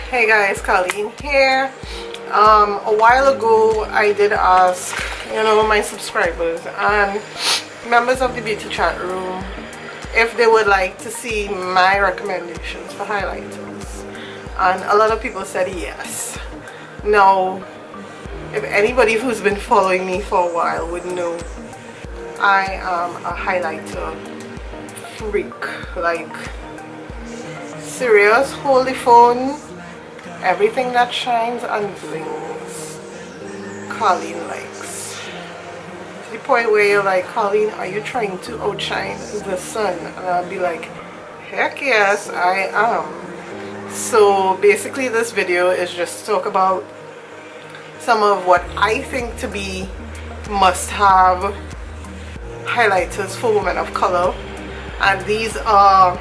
Hey guys, Colleen here. A while ago I did ask, my subscribers and members of the beauty chat room if they would like to see my recommendations for highlighters, and a lot of people said yes. Now, if anybody who's been following me for a while would know, I am a highlighter freak. Like, serious, hold the phone, everything that shines and blings, Colleen likes. To the point where you're like, Colleen, are you trying to outshine the sun? And I'll be like, heck yes, I am. So basically this video is just to talk about some of what I think to be must-have highlighters for women of color. And these are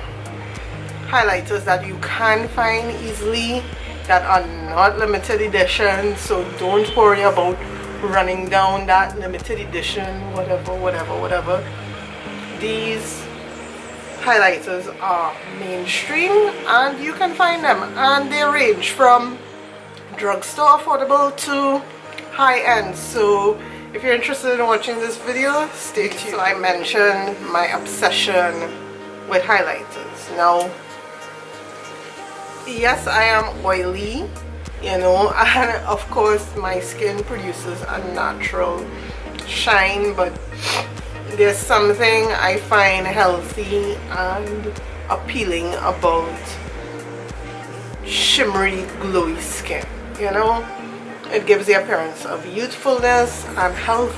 highlighters that you can find easily, that are not limited edition, so don't worry about running down that limited edition whatever. These highlighters are mainstream and you can find them, and they range from drugstore affordable to high-end. So if you're interested in watching this video, stay tuned. So I mentioned my obsession with highlighters. Now, yes, I am oily, and of course my skin produces a natural shine, but there's something I find healthy and appealing about shimmery, glowy skin. It gives the appearance of youthfulness and health,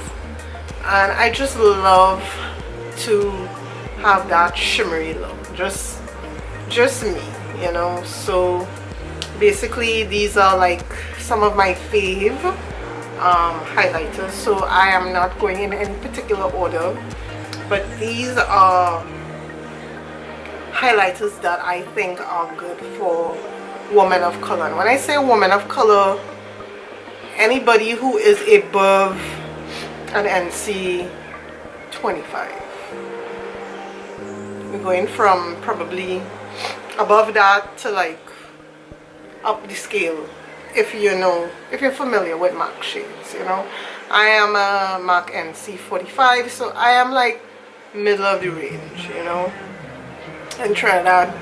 and I just love to have that shimmery look, just me. So basically these are like some of my fave highlighters. So I am not going in any particular order, but these are highlighters that I think are good for women of color. And when I say women of color, anybody who is above an NC 25. We're going from probably above that to like up the scale, if you're familiar with MAC shades. I am a MAC NC 45, so I am like middle of the range. In Trinidad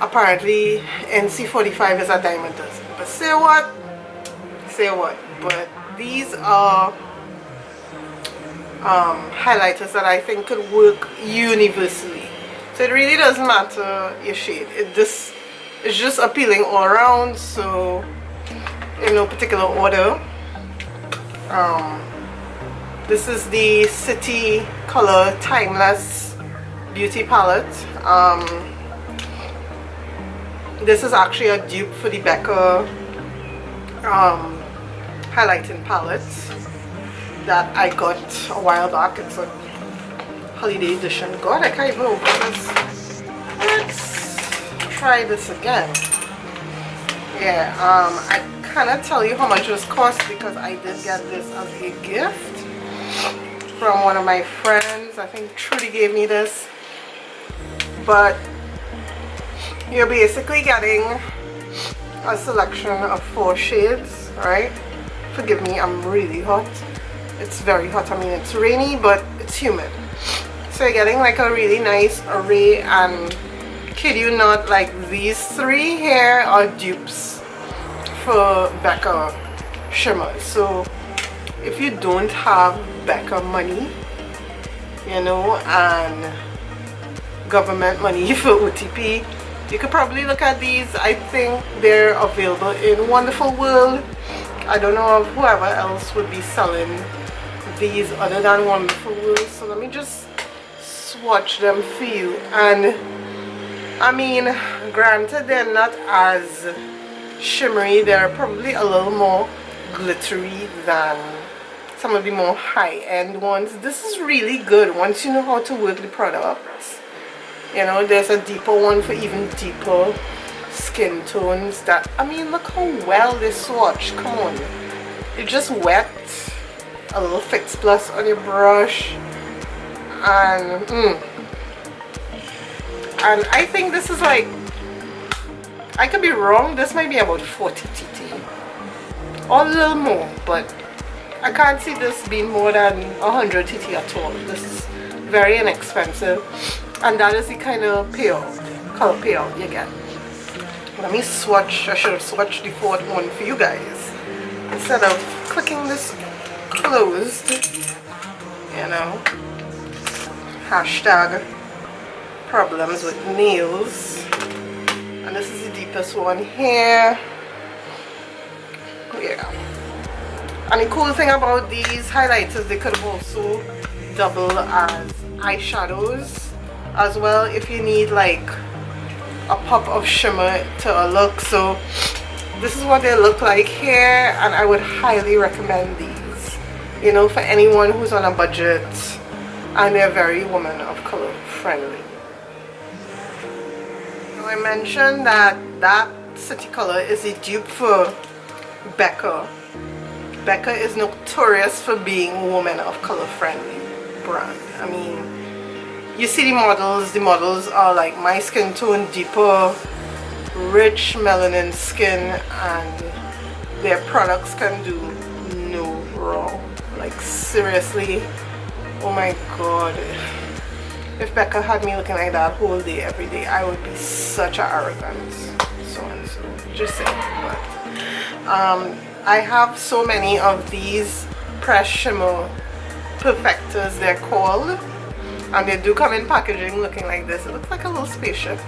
apparently NC 45 is a dime a dozen, but say what, but these are highlighters that I think could work universally. So it really doesn't matter your shade. It's just appealing all around. So in no particular order, this is the City Color Timeless Beauty Palette. This is actually a dupe for the Becca highlighting palette that I got a while back. It's a holiday edition. God, I can't even open this. Let's try this again. Yeah, I cannot tell you how much this cost because I did get this as a gift from one of my friends. I think Trudy gave me this. But you're basically getting a selection of 4 shades, right? Forgive me, I'm really hot. It's very hot. I mean, it's rainy, but it's humid. So you're getting like a really nice array, and kid you not, like these 3 here are dupes for Becca shimmers. So if you don't have Becca money, and government money for OTP, you could probably look at these. I think they're available in Wonderful World. I don't know of whoever else would be selling these other than Wonderful World. So let me just swatch them for you. And I mean, granted they're not as shimmery, they're probably a little more glittery than some of the more high-end ones. This is really good once you know how to work the products. There's a deeper one for even deeper skin tones that, I mean, look how well they swatch. Come on, you just wet a little Fix Plus on your brush and And I think this is like, I could be wrong, this might be about 40 TT or a little more, but I can't see this being more than 100 TT at all. This is very inexpensive, and that is the kind of payout, color payout you get. Let me swatch. I should have swatched the fourth one for you guys instead of clicking this closed, you know. Hashtag problems with nails. And this is the deepest one here. Yeah. And the cool thing about these highlighters, they could also double as eyeshadows as well if you need like a pop of shimmer to a look. So this is what they look like here, and I would highly recommend these, you know, for anyone who's on a budget, and they're very woman of color friendly. I mentioned that that city color is a dupe for Becca. Becca is notorious for being a woman of color friendly brand. I mean, you see the models are like my skin tone, deeper, rich melanin skin, and their products can do no wrong. Like seriously, oh my god. If Becca had me looking like that whole day, every day, I would be such an arrogant so-and-so. Just saying. But I have so many of these press shimmer perfectors, they're called, and they do come in packaging looking like this. It looks like a little spaceship,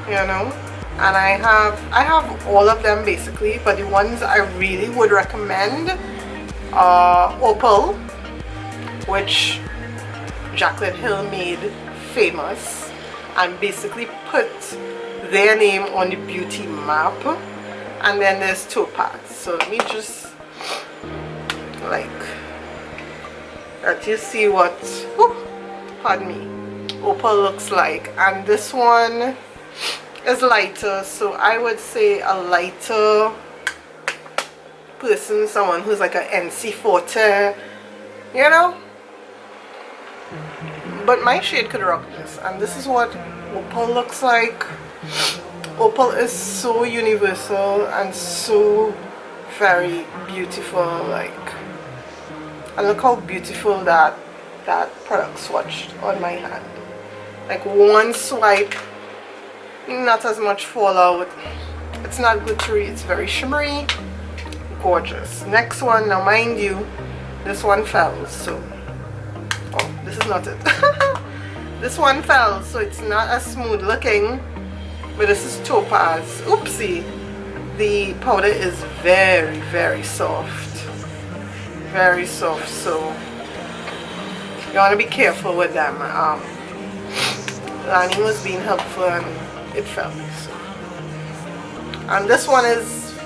you know. And I have all of them basically, but the ones I really would recommend are Opal, which Jaclyn Hill made famous and basically put their name on the beauty map. And then there's Topaz. So let me just like let you see what pardon me, Opal looks like. And this one is lighter, so I would say a lighter person, someone who's like an NC Forte, you know. But my shade could rock this, and this is what Opal looks like. Opal is so universal and so very beautiful, like, and look how beautiful that product swatched on my hand. Like one swipe, not as much fallout. It's not glittery, it's very shimmery, gorgeous. Next one, now mind you, this one fell, so oh, this is not it. This one fell, so it's not as smooth looking, but this is Topaz. Oopsie. The powder is very, very soft. Very soft, so you want to be careful with them. Lani was being helpful and it fell. So. And this one is,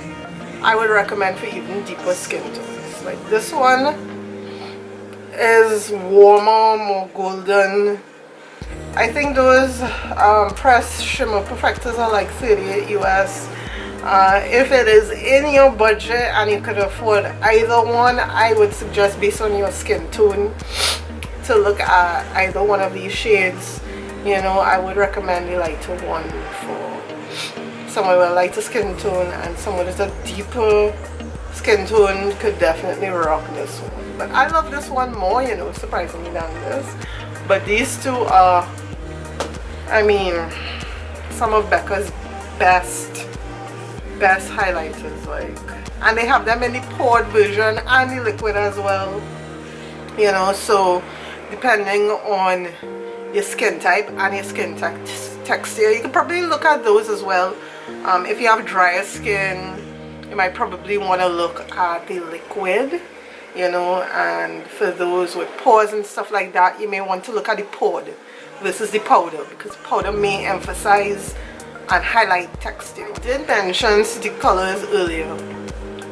I would recommend for even deeper skin tones. Like this one is warmer, more golden. I think those press shimmer perfectors are like 38 US. If it is in your budget and you could afford either one, I would suggest, based on your skin tone, to look at either one of these shades. You know, I would recommend the lighter one for someone with a lighter skin tone, and someone with a deeper skin tone could definitely rock this one. But I love this one more, you know, surprisingly, than this. But these two are, I mean, some of Becca's best highlighters, like, and they have them in the poured version and the liquid as well, you know. So depending on your skin type and your skin texture, you can probably look at those as well. If you have drier skin, you might probably want to look at the liquid, you know, and for those with pores and stuff like that, you may want to look at the poured versus the powder, because powder may emphasize and highlight texture. I did mention City Colors earlier,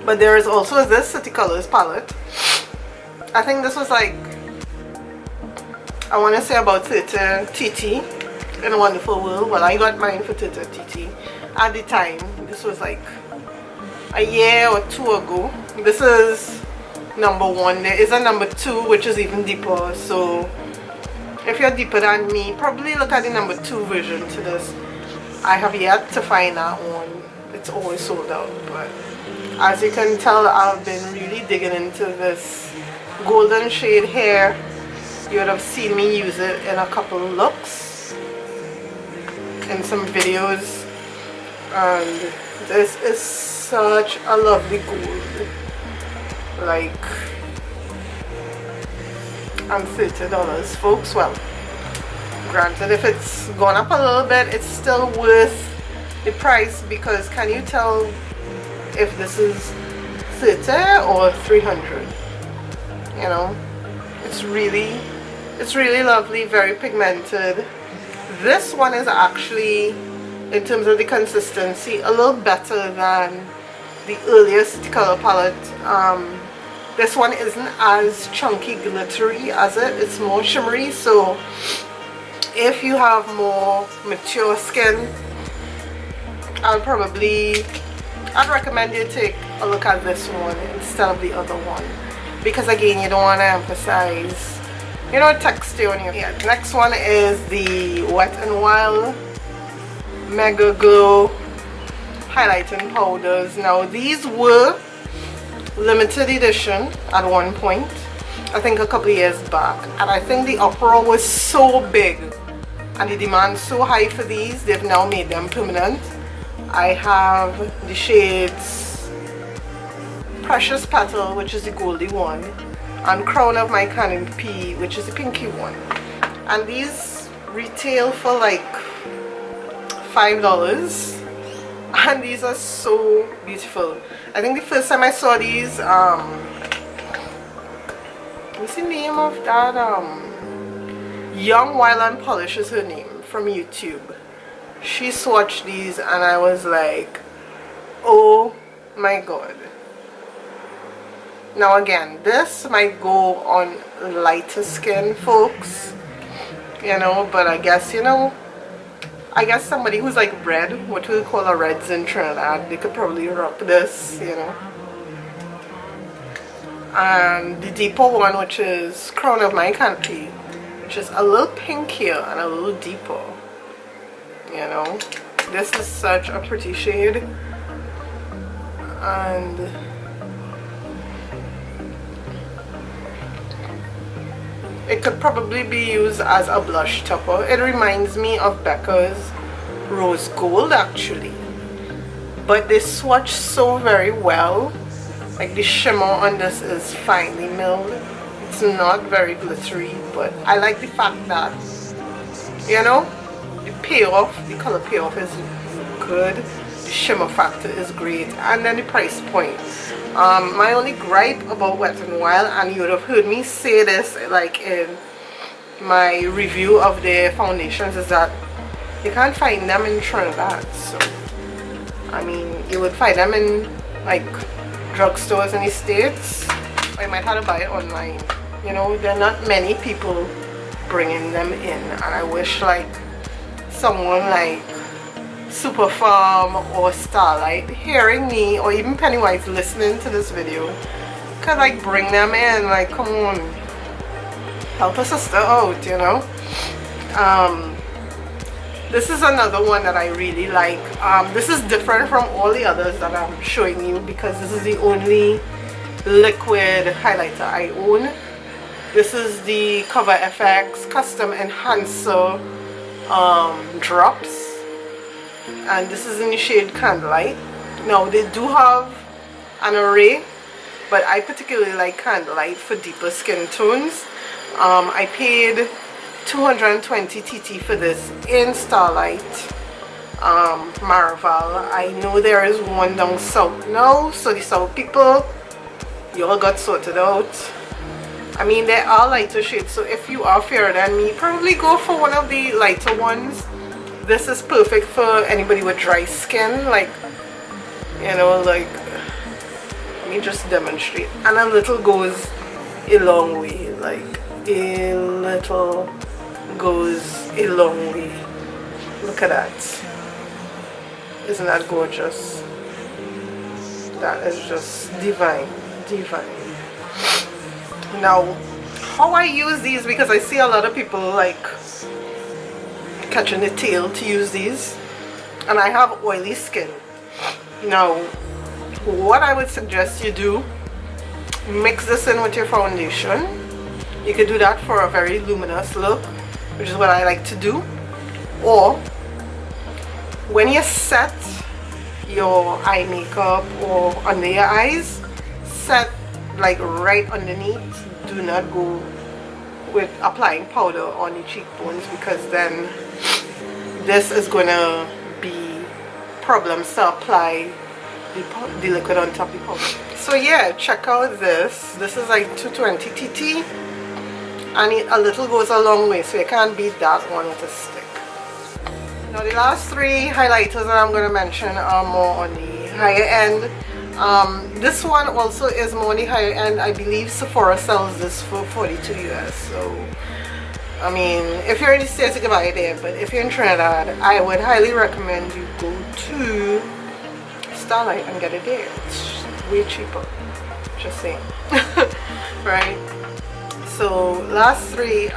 but there is also this City Colors palette. I think this was like, I want to say about 30 TT in a wonderful world. Well, I got mine for 30 TT at the time. This was like a year or two ago. This is number one. There is a number two which is even deeper, so if you're deeper than me, probably look at the number 2 version to this. I have yet to find that one. It's always sold out, but as you can tell, I've been really digging into this golden shade here. You would have seen me use it in a couple looks in some videos, and this is such a lovely gold. Like, and $30, folks. Well, granted, if it's gone up a little bit, it's still worth the price, because can you tell if this is 30 or 300? You know, it's really lovely, very pigmented. This one is actually, in terms of the consistency, a little better than the earliest color palette. This one isn't as chunky glittery as it. It's more shimmery, so if you have more mature skin, I'd recommend you take a look at this one instead of the other one, because again, you don't want to emphasize, you know, texture on your hair. The next one is the Wet n Wild Megaglo highlighting powders. Now these were limited edition at one point, I think a couple of years back, and I think the uproar was so big and the demand so high for these, they've now made them permanent. I have the shades Precious Petal, which is the goldy one, and Crown of my Canopy, which is the pinky one, and these retail for like $5, and these are so beautiful. I think the first time I saw these, what's the name of that? Young Wild and Polish is her name, from YouTube. She swatched these and I was like, oh my god. Now again, this might go on lighter skin folks, you know, but I guess, you know, I guess somebody who's like red, what we call a reds in Trinidad, they could probably rock this, you know. And the deeper one, which is Crown of my Canopy, which is a little pinkier and a little deeper, you know. This is such a pretty shade, and it could probably be used as a blush topper. It reminds me of Becca's Rose Gold actually, but they swatch so very well. Like the shimmer on this is finely milled. It's not very glittery, but I like the fact that, you know, the payoff, the color payoff is good, the shimmer factor is great, and then the price point. My only gripe about Wet n Wild, and you would have heard me say this like in my review of their foundations, is that you can't find them in Trinidad. So I mean, you would find them in like drugstores in the States, or you might have to buy it online. You know, there are not many people bringing them in, and I wish like someone like Super Farm or Starlite hearing me, or even Pennywise listening to this video, could like bring them in. Like, come on, help a sister out, you know. This is another one that I really like. This is different from all the others that I'm showing you, because this is the only liquid highlighter I own. This is the Cover FX Custom Enhancer drops, and this is in the shade Candlelight. Now they do have an array, but I particularly like Candlelight for deeper skin tones. I paid 220 TT for this in Starlite, Maraval. I know there is one down south now, so the south people, you all got sorted out. I mean, there are lighter shades, so if you are fairer than me, probably go for one of the lighter ones. This is perfect for anybody with dry skin, like, you know, like, let me just demonstrate. And a little goes a long way, like a little goes a long way. Look at that. Isn't that gorgeous? That is just divine, divine. Now, how I use these, because I see a lot of people like catching the tail to use these, and I have oily skin. Now what I would suggest you do, mix this in with your foundation. You could do that for a very luminous look, which is what I like to do. Or when you set your eye makeup or under your eyes, set like right underneath. Do not go with applying powder on the cheekbones, because then this is gonna be problems to apply the liquid on top of the powder. So yeah, check out this. This is like 220 TT, and a little goes a long way, so you can't beat that one with a stick. Now the last three highlighters that I'm going to mention are more on the higher end. This one also is more on the higher end. I believe Sephora sells this for 42 US. So I mean, if you're in the States you can buy it there, but if you're in Trinidad, I would highly recommend you go to Starlite and get it there. It's way cheaper, just saying. Right, so last three,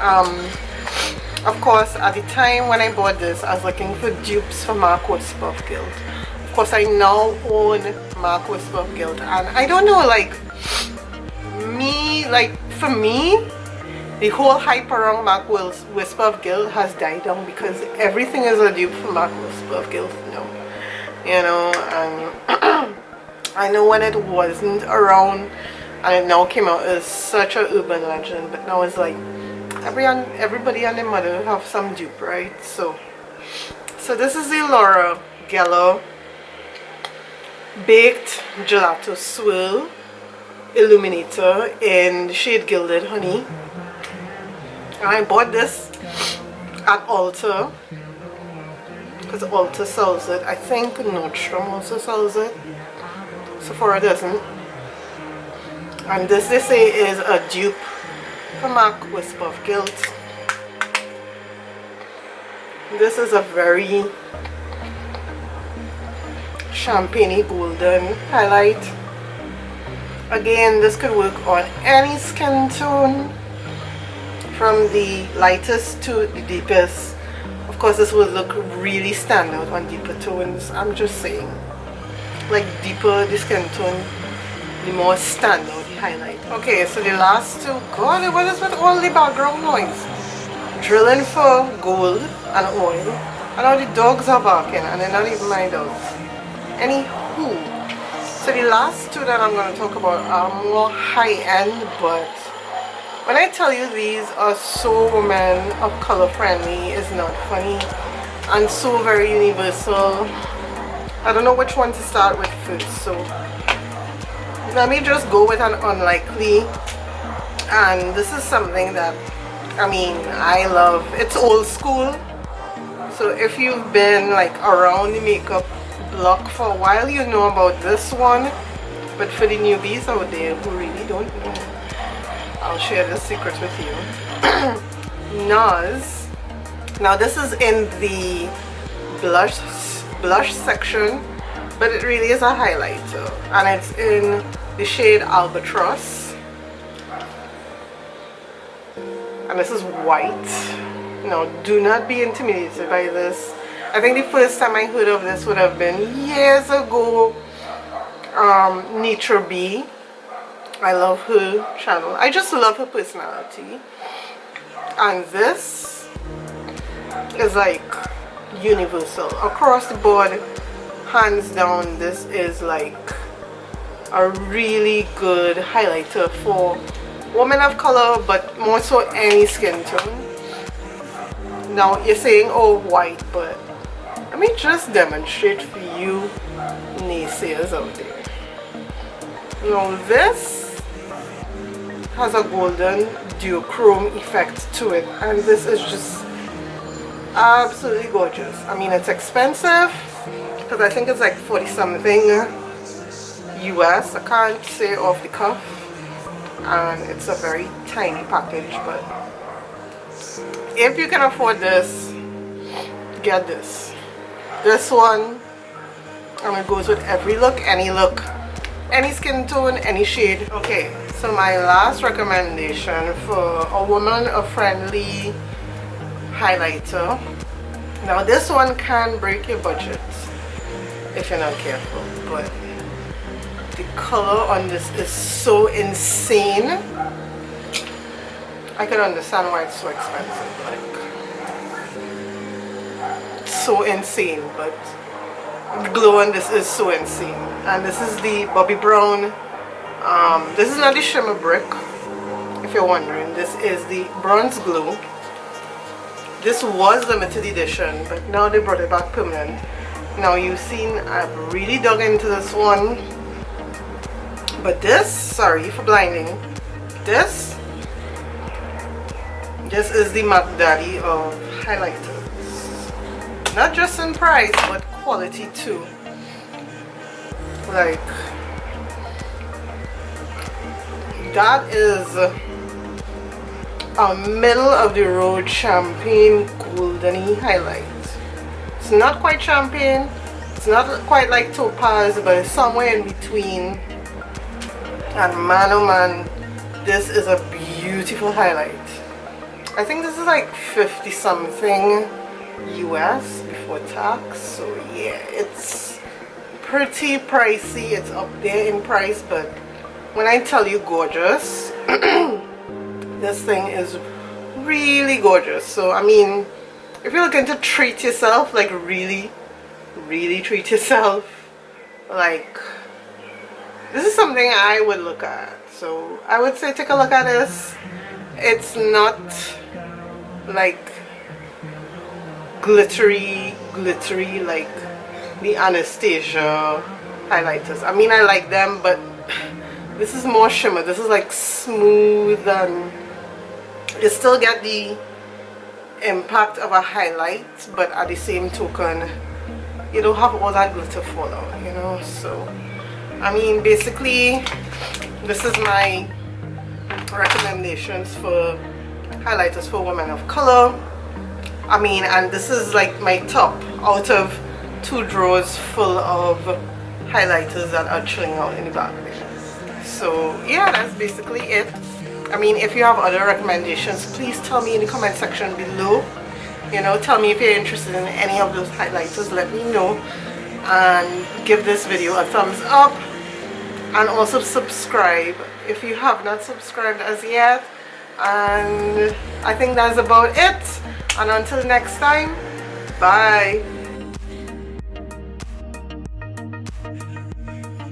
of course at the time when I bought this I was looking for dupes for Mark Whisper of Guild. Of course I now own Mark Whisper of Guild, and I don't know, like for me the whole hype around Mark Whisper of Guild has died down, because everything is a dupe for Mark Whisper of Guild now, you know. And I know when it wasn't around and it now came out as such a urban legend, but now it's like everybody and their mother have some dupe, right? So this is the Laura Geller Baked Gelato Swirl Illuminator in the shade Gilded Honey. And I bought this at Ulta, because Ulta sells it. I think Nordstrom also sells it. Sephora doesn't. And this they say is a dupe for Mark Whisper of Guild. This is a very champagne golden highlight. Again, this could work on any skin tone, from the lightest to the deepest. Of course this would look really stand out on deeper tones. I'm just saying, like deeper the skin tone, the more stand out the highlight. Okay, so the last two, God, what is with all the background noise? Drilling for gold and oil, and now the dogs are barking, and they're not even my dogs. Anywho, so the last two that I'm going to talk about are more high-end, but when I tell you these are so women of color friendly, it's not funny, and so very universal. I don't know which one to start with first, so let me just go with an unlikely. And this is something that, I mean, I love. It's old school, so if you've been like around the makeup block for a while, you know about this one. But for the newbies out there who really don't know, I'll share the secret with you. NARS. Now this is in the blush section, but it really is a highlighter, and it's in the shade Albatross, and this is white. Now do not be intimidated by this. I think the first time I heard of this would have been years ago. Nature B, I love her channel. I just love her personality, and this is like universal across the board, hands down. This is like a really good highlighter for women of color, but more so any skin tone. Now you're saying, oh, white, but let me just demonstrate for you naysayers out there. Now this has a golden duochrome effect to it, and this is just absolutely gorgeous. I mean, it's expensive because I think it's like 40 something US. I can't say off the cuff, and it's a very tiny package, but if you can afford this, get this one, and it goes with every look, any skin tone, any shade. Okay, So my last recommendation for a woman-friendly highlighter. Now this one can break your budget if you're not careful, but the color on this is so insane. I can understand why it's so expensive, like so insane, but the glow on this is so insane. And this is the Bobbi Brown. This is not the shimmer brick, if you're wondering. This is the bronze glow. This was limited edition, but now they brought it back permanent. Now you've seen I've really dug into this one, but this, sorry for blinding, this is the Mac Daddy of highlighters. Not just in price, but quality too. Like, that is a middle of the road champagne goldeny highlight. It's not quite champagne, it's not quite like Topaz, but it's somewhere in between. And man oh man, this is a beautiful highlight. I think this is like 50 something US before tax, so yeah, it's pretty pricey. It's up there in price, but when I tell you gorgeous, this thing is really gorgeous. So I mean, if you're looking to treat yourself, like really treat yourself, like this is something I would look at. So I would say take a look at this. It's not like glittery like the Anastasia highlighters. I mean, I like them, but this is more shimmer. This is like smooth, and you still get the impact of a highlight, but at the same token you don't have all that glitter fall out, you know. So I mean, basically this is my recommendations for highlighters for women of color. I mean, and this is like my top out of 2 drawers full of highlighters that are chilling out in the back there. So yeah, that's basically it. I mean, if you have other recommendations, please tell me in the comment section below. You know, tell me if you're interested in any of those highlighters. Let me know, and give this video a thumbs up, and also subscribe if you have not subscribed as yet. And I think that's about it, and until next time, bye.